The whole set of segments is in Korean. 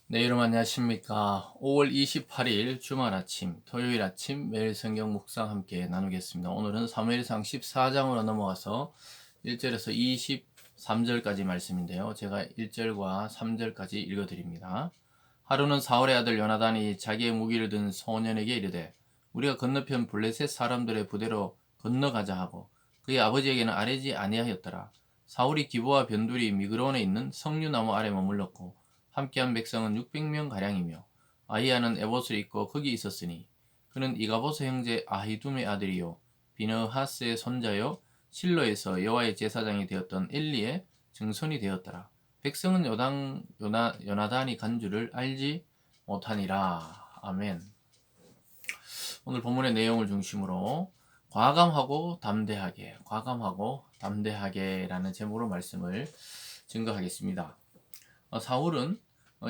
네, 여러분 안녕하십니까. 5월 28일 주말 아침, 토요일 아침 매일 성경 묵상 함께 나누겠습니다. 오늘은 사무엘상 14장으로 넘어가서 1절에서 23절까지 말씀인데요. 제가 1절과 3절까지 읽어드립니다. 하루는 사울의 아들 요나단이 자기의 무기를 든 소년에게 이르되 우리가 건너편 블레셋 사람들의 부대로 건너가자 하고 그의 아버지에게는 아뢰지 아니하였더라. 사울이 기브와 변두리 미그론에 있는 석류나무 아래 머물렀고 함께한 백성은 600명 가량이며 아히야는 에봇을 입고 거기 있었으니 그는 이가보스 형제 아히둠의 아들이요 비느하스의 손자요 실로에서 여호와의 제사장이 되었던 엘리의 증손이 되었더라. 백성은 요나단이 간 줄을 알지 못하니라. 아멘. 오늘 본문의 내용을 중심으로 과감하고 담대하게라는 제목으로 말씀을 증거하겠습니다. 사울은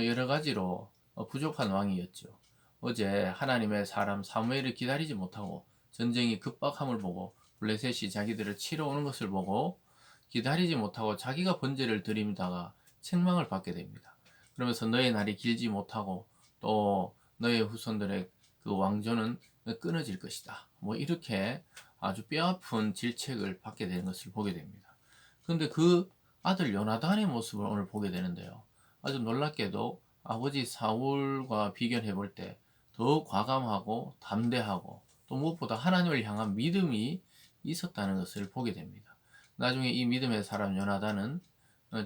여러 가지로 부족한 왕이었죠. 어제 하나님의 사람 사무엘을 기다리지 못하고 전쟁이 급박함을 보고 블레셋이 자기들을 치러 오는 것을 보고 기다리지 못하고 자기가 번제를 드립다가 책망을 받게 됩니다. 그러면서 너의 날이 길지 못하고 또 너의 후손들의 그 왕조는 끊어질 것이다. 뭐 이렇게 아주 뼈아픈 질책을 받게 되는 것을 보게 됩니다. 그런데 그 아들 요나단의 모습을 오늘 보게 되는데요. 아주 놀랍게도 아버지 사울과 비교해 볼 때 더 과감하고 담대하고 또 무엇보다 하나님을 향한 믿음이 있었다는 것을 보게 됩니다. 나중에 이 믿음의 사람 요나단은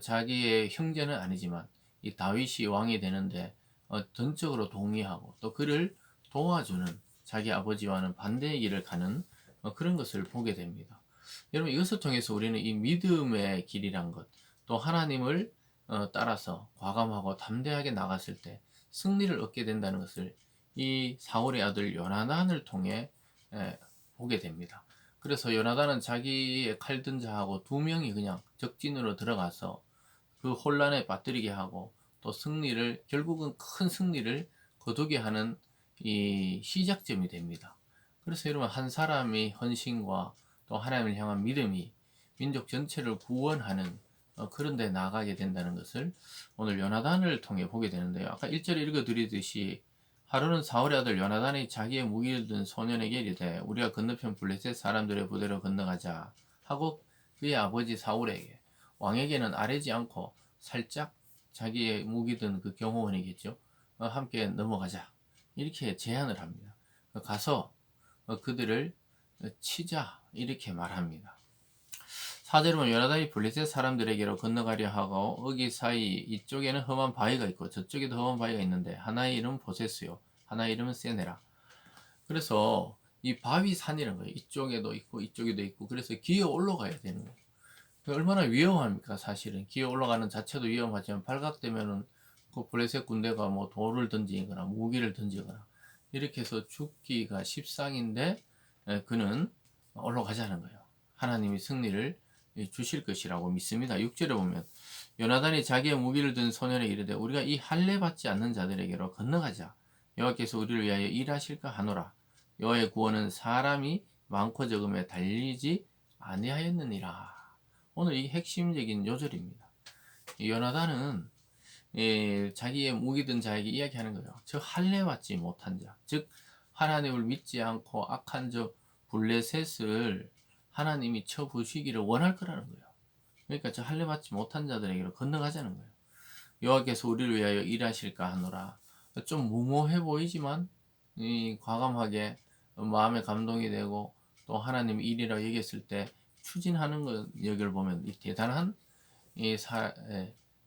자기의 형제는 아니지만 이 다윗이 왕이 되는데 전적으로 동의하고 또 그를 도와주는 자기 아버지와는 반대의 길을 가는 그런 것을 보게 됩니다. 여러분 이것을 통해서 우리는 이 믿음의 길이란 것, 또 하나님을 따라서 과감하고 담대하게 나갔을 때 승리를 얻게 된다는 것을 이 사울의 아들 요나단을 통해 보게 됩니다. 그래서 요나단은 자기의 칼든 자하고 두 명이 그냥 적진으로 들어가서 그 혼란에 빠뜨리게 하고 또 승리를 결국은 큰 승리를 거두게 하는 이 시작점이 됩니다. 그래서 여러분 한 사람의 헌신과 또 하나님을 향한 믿음이 민족 전체를 구원하는 그런 데 나가게 된다는 것을 오늘 요나단을 통해 보게 되는데요. 아까 1절에 읽어드리듯이 하루는 사울의 아들 요나단이 자기의 무기를 든 소년에게 이르되 우리가 건너편 블레셋 사람들의 부대로 건너가자 하고 그의 아버지 사울에게 왕에게는 아뢰지 않고 살짝 자기의 무기 든 그 경호원이겠죠. 함께 넘어가자 이렇게 제안을 합니다. 가서 그들을 치자 이렇게 말합니다. 사제로는 요나단이 블레셋 사람들에게로 건너가려 하고 어기 사이 이쪽에는 험한 바위가 있고 저쪽에도 험한 바위가 있는데 하나의 이름은 보세스요 하나의 이름은 세네라. 그래서 이 바위 산이라는 거예요. 이쪽에도 있고 이쪽에도 있고 그래서 기어 올라가야 되는 거예요. 얼마나 위험합니까 사실은. 기어 올라가는 자체도 위험하지만 발각되면은 그 블레셋 군대가 뭐 돌을 던지거나 무기를 던지거나 이렇게 해서 죽기가 십상인데 그는 올라가자는 거예요. 하나님이 승리를 주실 것이라고 믿습니다. 6절에 보면 요나단이 자기의 무기를 든 소년에게 이르되 우리가 이 할례 받지 않는 자들에게로 건너가자. 여호와께서 우리를 위하여 일하실까 하노라. 여호와의 구원은 사람이 많고 적음에 달리지 아니하였느니라. 오늘 이 핵심적인 요절입니다. 요나단은 자기의 무기 든 자에게 이야기하는 거예요. 저 할례 받지 못한 자, 즉 하나님을 믿지 않고 악한 저 블레셋을 하나님이 쳐부시기를 원할 거라는 거예요. 그러니까 저 할례 받지 못한 자들에게로 건너가자는 거예요. 여호와께서 우리를 위하여 일하실까 하노라. 좀 무모해 보이지만 과감하게 마음에 감동이 되고 또 하나님 일이라 여겼을 때 추진하는 것 여기를 보면 이 대단한 이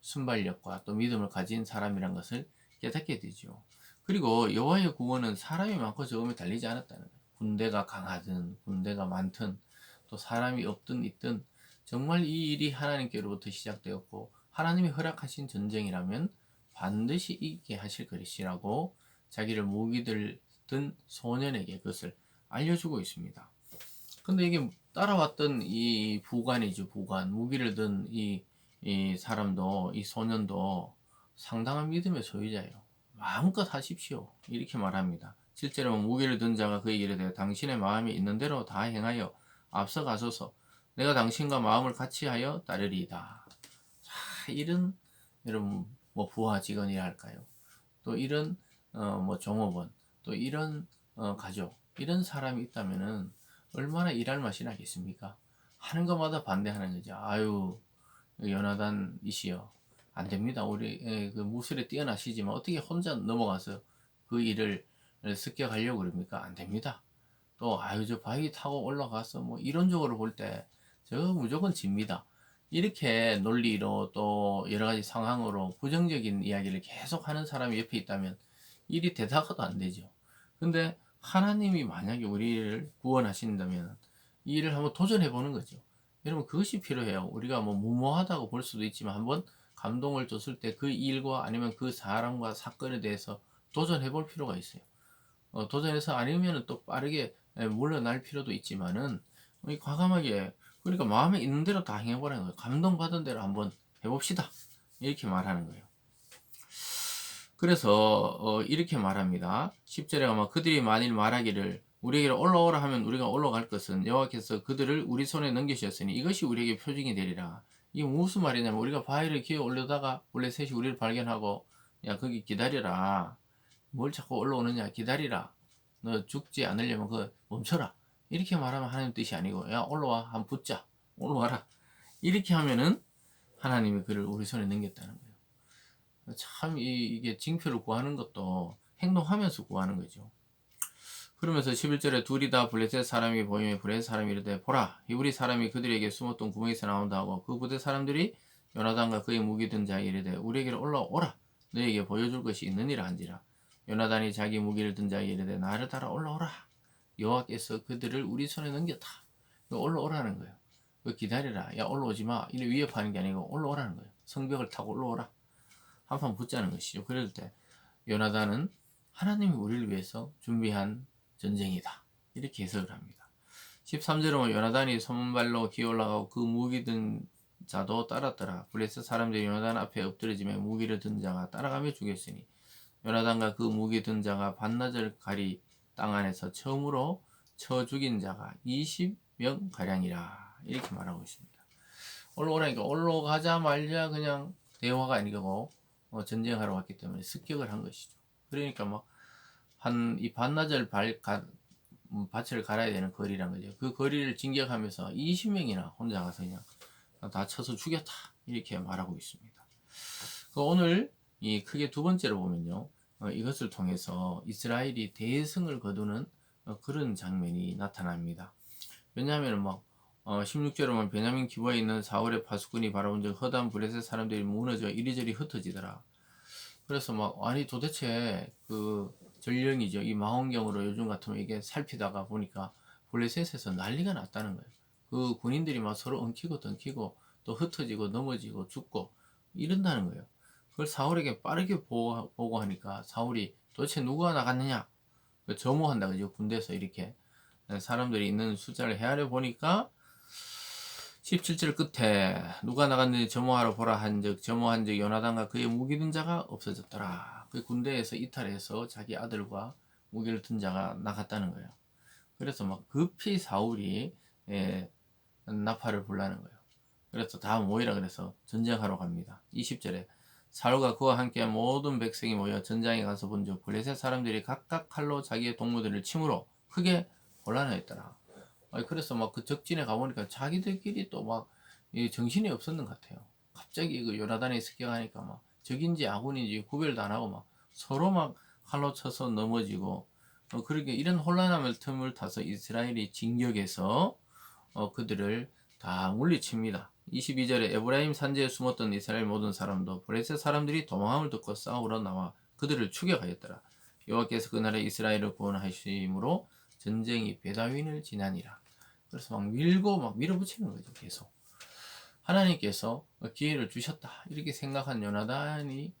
순발력과 또 믿음을 가진 사람이란 것을 깨닫게 되죠. 그리고 여호와의 구원은 사람이 많고 적음에 달리지 않았다는 거예요. 군대가 강하든 군대가 많든 또 사람이 없든 있든 정말 이 일이 하나님께로부터 시작되었고 하나님이 허락하신 전쟁이라면 반드시 이기게 하실 것이라고 자기를 무기들 든 소년에게 그것을 알려주고 있습니다. 근데 이게 따라왔던 이 부관이죠, 부관. 무기를 든 이 사람도, 이 소년도 상당한 믿음의 소유자예요. 마음껏 하십시오. 이렇게 말합니다. 실제로 무기를 든 자가 그에게 이르되 당신의 마음이 있는 대로 다 행하여 앞서가소서. 내가 당신과 마음을 같이 하여 따르리이다. 자, 이런 여러분 뭐 부하 직원이라 할까요? 또 이런 뭐 종업원, 또 이런 가족, 이런 사람이 있다면은 얼마나 일할 맛이 나겠습니까? 하는 것마다 반대하는 거죠. 아유, 요나단 이시여, 안 됩니다. 우리 그 무술에 뛰어나시지만 어떻게 혼자 넘어가서 그 일을 습격하려고 그럽니까? 안 됩니다. 또 아유, 저 바위 타고 올라가서 뭐 이론적으로 볼 때 저 무조건 집니다. 이렇게 논리로 또 여러 가지 상황으로 부정적인 이야기를 계속 하는 사람이 옆에 있다면 일이 되다가도 안 되죠. 근데 하나님이 만약에 우리를 구원하신다면 이 일을 한번 도전해 보는 거죠. 여러분, 그것이 필요해요. 우리가 뭐 무모하다고 볼 수도 있지만 한번 감동을 줬을 때 그 일과 아니면 그 사람과 사건에 대해서 도전해 볼 필요가 있어요. 도전해서 아니면 또 빠르게 물러날 필요도 있지만은 과감하게, 그러니까 마음에 있는 대로 다 행해보라는 거예요. 감동받은 대로 한번 해봅시다. 이렇게 말하는 거예요. 그래서 이렇게 말합니다. 10절에 아마 그들이 만일 말하기를 우리에게로 올라오라 하면 우리가 올라갈 것은 여호와께서 그들을 우리 손에 넘기셨으니 이것이 우리에게 표징이 되리라. 이게 무슨 말이냐면 우리가 바위를 기어 올려다가 블레셋이 우리를 발견하고 야 거기 기다려라. 뭘 자꾸 올라오느냐 기다리라. 너 죽지 않으려면 그거 멈춰라. 이렇게 말하면 하나님 뜻이 아니고 야 올라와 한번 붙자. 올라와라. 이렇게 하면은 하나님이 그를 우리 손에 넘겼다는 거예요. 참 이게 징표를 구하는 것도 행동하면서 구하는 거죠. 그러면서 11절에 둘이 다 블레셋 사람이 보이며 블레셋 사람이 이르되 보라 히브리 사람이 그들에게 숨었던 구멍에서 나온다 하고 그 부대 사람들이 요나단과 그의 무기 든 자에게 이르되 우리에게로 올라오라 너에게 보여줄 것이 있느니라 한지라. 요나단이 자기 무기를 든 자에게 이르되 나를 따라 올라오라 여호와께서 그들을 우리 손에 넘겼다. 올라오라는 거예요. 기다려라. 야 올라오지 마. 이래 위협하는 게 아니고 올라오라는 거예요. 성벽을 타고 올라오라. 한판 붙자는 것이죠. 그럴 때 요나단은 하나님이 우리를 위해서 준비한 전쟁이다. 이렇게 해석을 합니다. 13절에 보면 요나단이 손발로 기어 올라가고 그 무기 든 자도 따랐더라. 블레셋 사람들이 요나단 앞에 엎드려지며 무기를 든 자가 따라가며 죽였으니 요나단과 그 무기 든 자가 반나절 가리 땅 안에서 처음으로 쳐 죽인 자가 20명 가량이라. 이렇게 말하고 있습니다. 올라오라니까 올라가자마자 그냥 대화가 아니고 전쟁하러 왔기 때문에 습격을 한 것이죠. 그러니까 뭐 한 이 반나절 밭을 갈아야 되는 거리란 거죠. 그 거리를 진격하면서 20명이나 혼자 가서 그냥 다 쳐서 죽였다. 이렇게 말하고 있습니다. 오늘 이 크게 두 번째로 보면요. 이것을 통해서 이스라엘이 대승을 거두는 그런 장면이 나타납니다. 왜냐하면 막 16절에 보면 베냐민 기부에 있는 사울의 파수꾼이 바라본 적 허다한 블레셋 사람들이 무너져 이리저리 흩어지더라. 그래서 막 아니 도대체 그 전령이죠. 이 망원경으로 요즘 같으면 이게 살피다가 보니까 블레셋에서 난리가 났다는 거예요. 그 군인들이 막 서로 엉키고 덩키고 또 흩어지고 넘어지고 죽고 이런다는 거예요. 그걸 사울에게 빠르게 보고하니까 사울이 도대체 누가 나갔느냐? 점호한다 그죠? 군대에서 이렇게 사람들이 있는 숫자를 헤아려 보니까 17절 끝에 누가 나갔는지 점호하러 보라 한즉 점호한 즉 요나단과 그의 무기 든 자가 없어졌더라. 그 군대에서 이탈해서 자기 아들과 무기를 든 자가 나갔다는 거예요. 그래서 막 급히 사울이 나팔을 불라는 거예요. 그래서 다 모이라 그래서 전쟁하러 갑니다. 20절에 사울과 그와 함께 모든 백성이 모여 전장에 가서 본즉 블레셋 사람들이 각각 칼로 자기의 동무들을 침으로 크게 곤란하였더라. 그래서 막 그 적진에 가보니까 자기들끼리 또 막 정신이 없었는 것 같아요. 갑자기 그 요나단에 습격하니까 막 적인지 아군인지 구별도 안 하고 막 서로 막 칼로 쳐서 넘어지고 그렇게 이런 혼란함을 틈을 타서 이스라엘이 진격해서 그들을 다 물리칩니다. 22절에 에브라임 산지에 숨었던 이스라엘 모든 사람도 블레셋 사람들이 도망함을 듣고 싸우러 나와 그들을 추격하였더라. 여호와께서 그날에 이스라엘을 구원하심으로 전쟁이 베다윈을 지나니라. 그래서 막 밀고 막 밀어붙이는 거죠. 계속 하나님께서 기회를 주셨다 이렇게 생각한 요나단이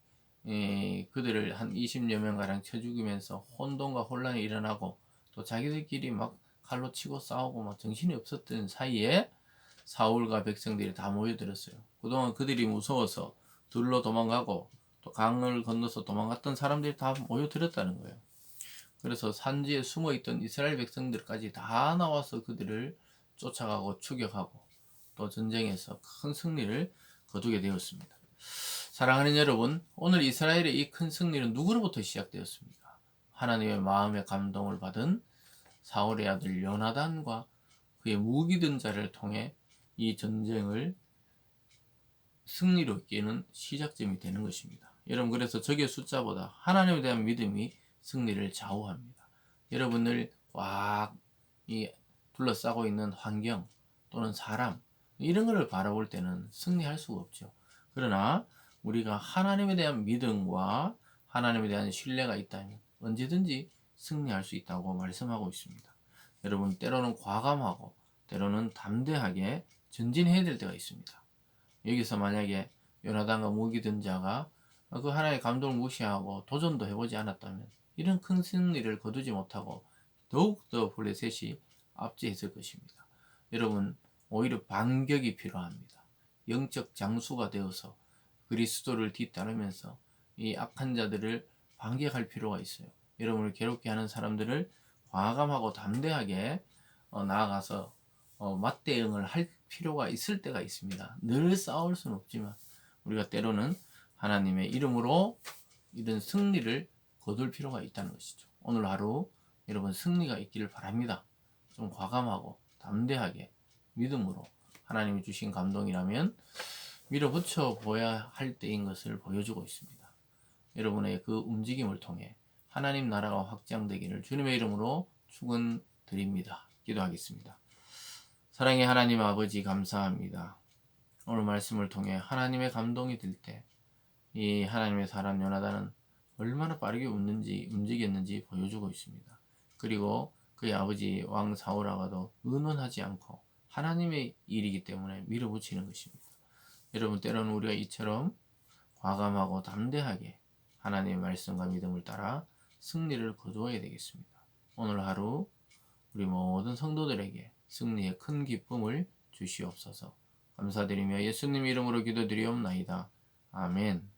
그들을 한 20여 명가량 쳐 죽이면서 혼돈과 혼란이 일어나고 또 자기들끼리 막 칼로 치고 싸우고 막 정신이 없었던 사이에 사울과 백성들이 다 모여들었어요. 그동안 그들이 무서워서 들로 도망가고 또 강을 건너서 도망갔던 사람들이 다 모여들었다는 거예요. 그래서 산지에 숨어있던 이스라엘 백성들까지 다 나와서 그들을 쫓아가고 추격하고 또 전쟁에서 큰 승리를 거두게 되었습니다. 사랑하는 여러분, 오늘 이스라엘의 이 큰 승리는 누구로부터 시작되었습니까? 하나님의 마음의 감동을 받은 사울의 아들 요나단과 그의 무기든 자를 통해 이 전쟁을 승리로 이끄는 시작점이 되는 것입니다. 여러분, 그래서 적의 숫자보다 하나님에 대한 믿음이 승리를 좌우합니다. 여러분을 꽉 둘러싸고 있는 환경 또는 사람, 이런 것을 바라볼 때는 승리할 수가 없죠. 그러나 우리가 하나님에 대한 믿음과 하나님에 대한 신뢰가 있다면 언제든지 승리할 수 있다고 말씀하고 있습니다. 여러분, 때로는 과감하고 때로는 담대하게 전진해야 될 때가 있습니다. 여기서 만약에 요나단과 무기든 자가 그 하나의 감동을 무시하고 도전도 해보지 않았다면 이런 큰 승리를 거두지 못하고 더욱더 블레셋이 압제했을 것입니다. 여러분, 오히려 반격이 필요합니다. 영적 장수가 되어서 그리스도를 뒤따르면서 이 악한 자들을 반격할 필요가 있어요. 여러분을 괴롭게 하는 사람들을 과감하고 담대하게 나아가서 맞대응을 할 필요가 있을 때가 있습니다. 늘 싸울 수는 없지만 우리가 때로는 하나님의 이름으로 이런 승리를 거둘 필요가 있다는 것이죠. 오늘 하루 여러분 승리가 있기를 바랍니다. 좀 과감하고 담대하게 믿음으로 하나님이 주신 감동이라면 밀어붙여 보아야 할 때인 것을 보여주고 있습니다. 여러분의 그 움직임을 통해 하나님 나라가 확장되기를 주님의 이름으로 축원드립니다. 기도하겠습니다. 사랑의 하나님 아버지, 감사합니다. 오늘 말씀을 통해 하나님의 감동이 들 때 이 하나님의 사람 요나단은 얼마나 빠르게 움직였는지 보여주고 있습니다. 그리고 그의 아버지 왕 사울하고도 의논하지 않고 하나님의 일이기 때문에 밀어붙이는 것입니다. 여러분, 때로는 우리가 이처럼 과감하고 담대하게 하나님의 말씀과 믿음을 따라 승리를 거두어야 되겠습니다. 오늘 하루 우리 모든 성도들에게 승리의 큰 기쁨을 주시옵소서. 감사드리며 예수님 이름으로 기도드리옵나이다. 아멘.